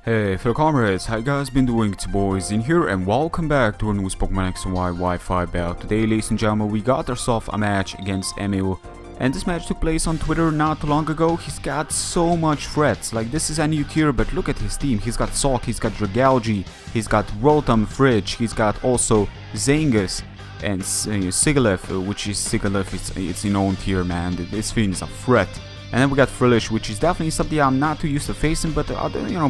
Hey fellow comrades, how you guys been doing? It's boys in here and welcome back to our newest Pokemon X and Y Wi-Fi battle. Today, ladies and gentlemen, we got ourselves a match against Emil. And this match took place on Twitter not too long ago. He's got so much threats. Like, this is a new tier, but look at his team. He's got Sawk, he's got Dragalge, he's got Rotom-F, he's got also Zangoose and Sigilyph, which is Sigilyph, it's in own tier, man. This thing is a threat. And then we got Frillish, which is definitely something I'm not too used to facing, but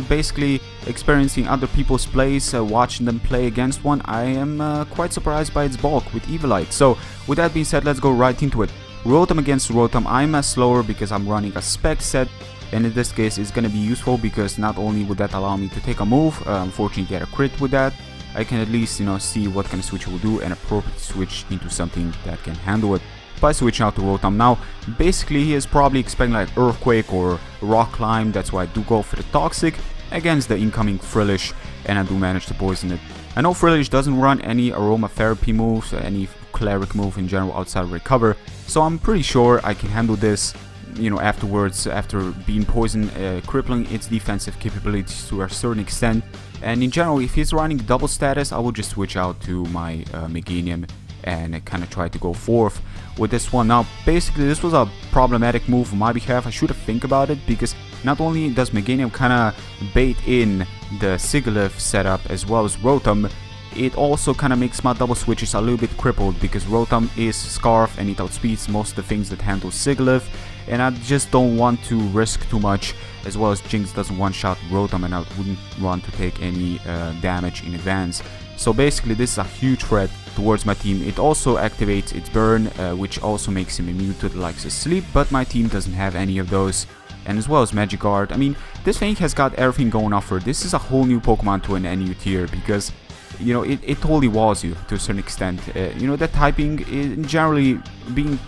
basically experiencing other people's plays, watching them play against one, I am quite surprised by its bulk with Evilite. So with that being said, let's go right into it. Rotom against Rotom, I'm slower because I'm running a spec set, and in this case it's going to be useful because not only would that allow me to take a move, unfortunately get a crit with that, I can at least see what kind of switch it will do and appropriately switch into something that can handle it. By switching out to Rotom now, basically he is probably expecting like Earthquake or Rock Climb. That's why I do go for the Toxic against the incoming Frillish, and I do manage to poison it. I know Frillish doesn't run any aromatherapy moves, any cleric move in general outside of Recover, so I'm pretty sure I can handle this, afterwards, after being poisoned, crippling its defensive capabilities to a certain extent. And in general, if he's running double status, I will just switch out to my Meganium and kind of try to go forth with this one. Now basically this was a problematic move on my behalf. I should have think about it, because not only does Meganium kind of bait in the Sigilyph setup as well as Rotom, it also kind of makes my double switches a little bit crippled, because Rotom is Scarf and it outspeeds most of the things that handle Sigilyph, and I just don't want to risk too much, as well as Jynx doesn't one-shot Rotom and I wouldn't want to take any damage in advance. So basically this is a huge threat towards my team. It also activates its burn, which also makes him immune to the likes of sleep, but my team doesn't have any of those. And as well as Magic Guard. I mean, this thing has got everything going off for it. This is a whole new Pokemon to an NU tier, because it totally walls you to a certain extent. That typing is generally being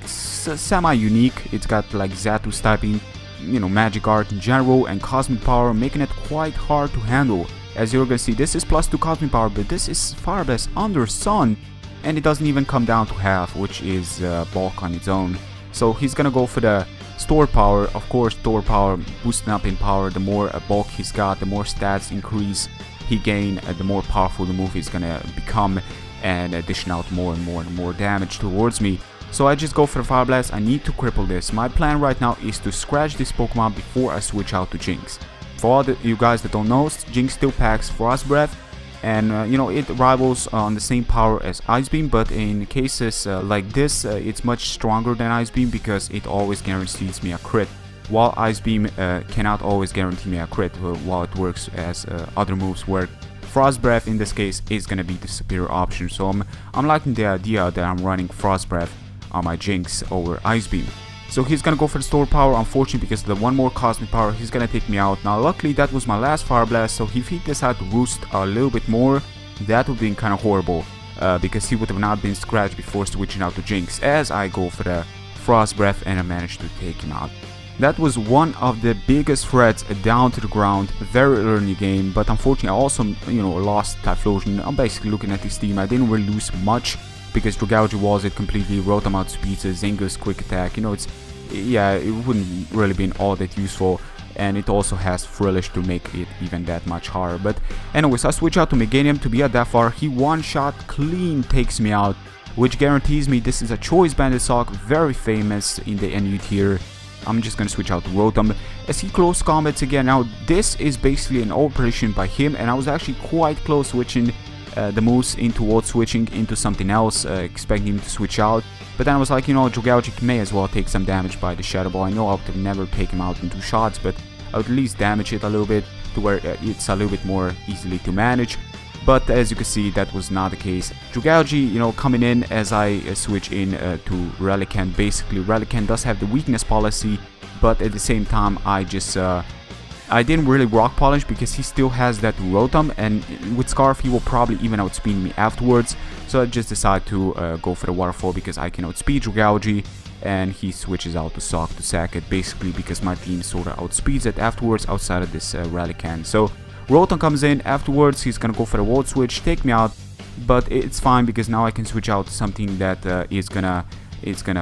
semi-unique. It's got like Zatus typing, Magic Guard in general, and Cosmic Power, making it quite hard to handle. As you're gonna see, this is +2 Cosmic Power, but this is far best under Sun, and it doesn't even come down to half, which is bulk on its own. So he's gonna go for the Store Power. Of course, Store Power boosting up in power. The more bulk he's got, the more stats increase he gain, the more powerful the move is gonna become, and dishing out more and more damage towards me. So I just go for the Fire Blast. I need to cripple this. My plan right now is to scratch this Pokemon before I switch out to Jynx. For all you guys that don't know, Jynx still packs Frost Breath, and it rivals on the same power as Ice Beam, but in cases like this, it's much stronger than Ice Beam because it always guarantees me a crit, while Ice Beam cannot always guarantee me a crit, while it works as other moves work. Frost Breath in this case is gonna be the superior option, so I'm liking the idea that I'm running Frost Breath on my Jynx over Ice Beam. So he's gonna go for the Store Power, unfortunately, because of the one more Cosmic Power, he's gonna take me out. Now luckily that was my last Fire Blast, so if he decided to roost a little bit more, that would be kind of horrible, because he would have not been scratched before switching out to Jynx, as I go for the Frost Breath and I managed to take him out. That was one of the biggest threats down to the ground very early in the game, but unfortunately I also lost Typhlosion. I'm basically looking at this team, I didn't really lose much, because Dragalge walls it completely, Rotom outspeeds it, Zangoose quick attack, it wouldn't really been all that useful, and it also has Frillish to make it even that much harder. But anyways, I switch out to Meganium. To be at that far, he one-shot clean takes me out, which guarantees me this is a Choice Banded Sawk, very famous in the NU tier. I'm just gonna switch out to Rotom as he close combats again. Now this is basically an operation by him, and I was actually quite close switching the moves towards switching into something else, expecting him to switch out. But then I was like, Dragalge may as well take some damage by the Shadow Ball. I know I would have never take him out in 2 shots, but I would at least damage it a little bit to where it's a little bit more easily to manage. But as you can see, that was not the case. Dragalge, coming in as I switch in to Relicanth. Basically, Relicanth does have the weakness policy, but at the same time, I didn't really rock polish because he still has that Rotom, and with Scarf he will probably even outspeed me afterwards. So I just decided to go for the Waterfall because I can outspeed Dragalge, and he switches out to Sawk to sack it, basically because my team sort of outspeeds it afterwards outside of this Relicanth. So Rotom comes in afterwards, he's gonna go for the Volt Switch, take me out, but it's fine because now I can switch out to something that is gonna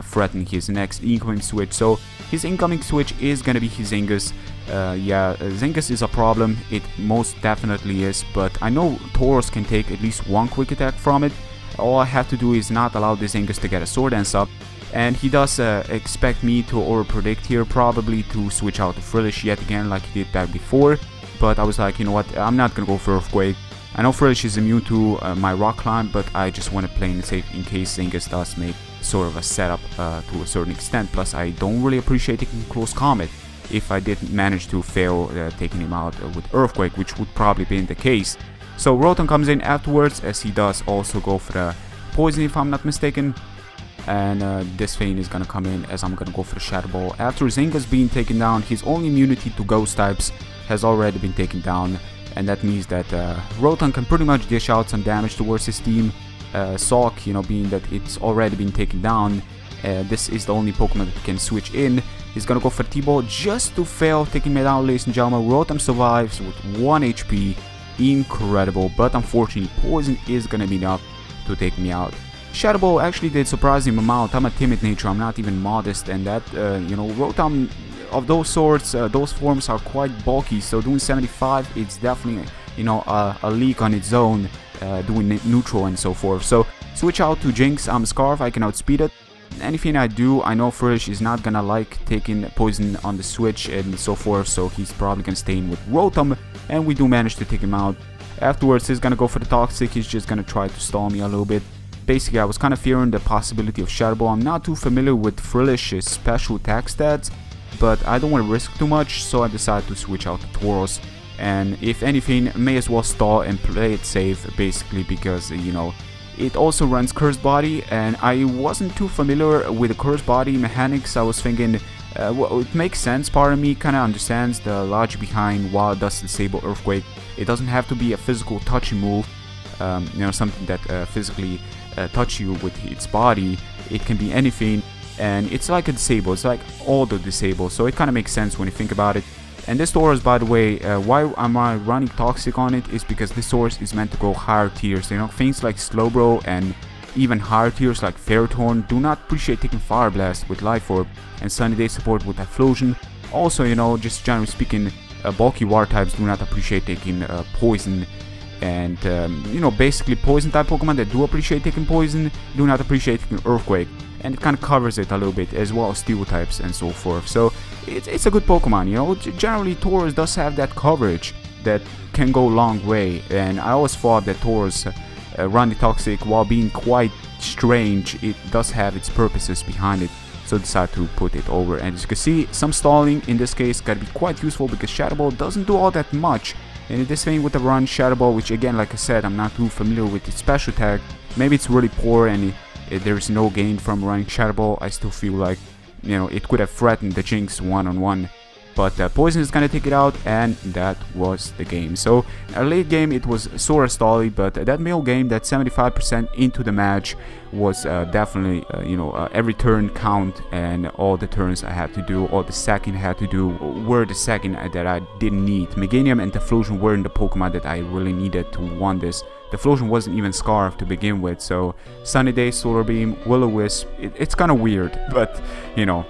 threaten his next incoming switch. So his incoming switch is gonna be his Zangoose, Yeah, Zangoose is a problem, it most definitely is, but I know Tauros can take at least one quick attack from it. All I have to do is not allow the Zangoose to get a sword dance up, and he does expect me to over-predict here, probably to switch out to Frillish yet again like he did that before, but I was like, you know what, I'm not gonna go for Earthquake. I know Frillish is immune to my Rock Climb, but I just want to play it safe in case Zangoose does make sort of a setup to a certain extent. Plus, I don't really appreciate taking close combat if I didn't manage to fail taking him out with Earthquake, which would probably be the case. So Rotom comes in afterwards, as he does also go for the Poison if I'm not mistaken. And this Feint is gonna come in as I'm gonna go for the Shadow Ball. After Zangoose being taken down, his only immunity to Ghost types has already been taken down. And that means that Rotom can pretty much dish out some damage towards his team. Sawk, you know, being that it's already been taken down, this is the only Pokemon that can switch in. He's gonna go for T-Ball just to fail, taking me down, ladies and gentlemen. Rotom survives with 1 HP. Incredible, but unfortunately Poison is gonna be enough to take me out. Shadow Ball actually did surprising amount. I'm a timid nature, I'm not even modest, and that, you know, Rotom of those sorts, those forms are quite bulky, so doing 75, it's definitely, you know, a leak on its own, doing neutral and so forth. So switch out to Jynx. I'm Scarf, I can outspeed it. Anything I do, I know Frillish is not gonna like taking Poison on the switch and so forth, so he's probably gonna stay in with Rotom, and we do manage to take him out. Afterwards, he's gonna go for the Toxic. He's just gonna try to stall me a little bit. Basically, I was kind of fearing the possibility of Shadow Ball. I'm not too familiar with Frillish's special attack stats, but I don't want to risk too much, so I decided to switch out to Tauros. And if anything, may as well stall and play it safe, basically, because, you know, it also runs Cursed Body, and I wasn't too familiar with the Cursed Body mechanics. I was thinking, well, it makes sense. Part of me kind of understands the logic behind why it does disable Earthquake. It doesn't have to be a physical touching move, you know, something that physically touch you with its body. It can be anything, and it's like a disable. It's like auto disable, so it kind of makes sense when you think about it. And this Tauros, by the way, why am I running Toxic on it is because this Tauros is meant to go higher tiers. You know, things like Slowbro and even higher tiers like Ferrothorn do not appreciate taking Fire Blast with Life Orb, and Sunny Day support with Typhlosion. Also, you know, just generally speaking, bulky water types do not appreciate taking Poison. And, you know, basically Poison type Pokemon that do appreciate taking Poison do not appreciate taking Earthquake. And it kind of covers it a little bit, as well as Steel types and so forth. So it's a good Pokemon, you know. Generally Tauros does have that coverage that can go a long way. And I always thought that Tauros running Toxic, while being quite strange, it does have its purposes behind it. So I decided to put it over. And as you can see, some stalling in this case gotta be quite useful, because Shadow Ball doesn't do all that much. And in this thing with the run Shadow Ball, which again, like I said, I'm not too familiar with its special attack. Maybe it's really poor and there's no gain from running Shadow Ball. I still feel like, you know, it could have threatened the Jynx one-on-one. But Poison is gonna take it out, and that was the game. So late game it was sort of stally, but that middle game, that 75% into the match, was definitely, you know, every turn count, and all the turns I had to do, all the sacking I had to do, were the sacking that I didn't need. Meganium and Typhlosion weren't the Pokemon that I really needed to win this. Typhlosion wasn't even Scarf to begin with, so Sunny Day, Solar Beam, Will-O-Wisp, it's kind of weird, but, you know,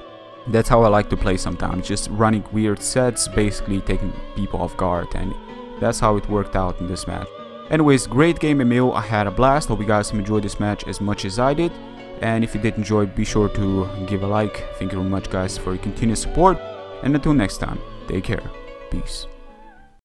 that's how I like to play sometimes, just running weird sets, basically taking people off guard, and that's how it worked out in this match. Anyways, great game, Emil. I had a blast. Hope you guys enjoyed this match as much as I did. And if you did enjoy, be sure to give a like. Thank you very much, guys, for your continued support. And until next time, take care. Peace.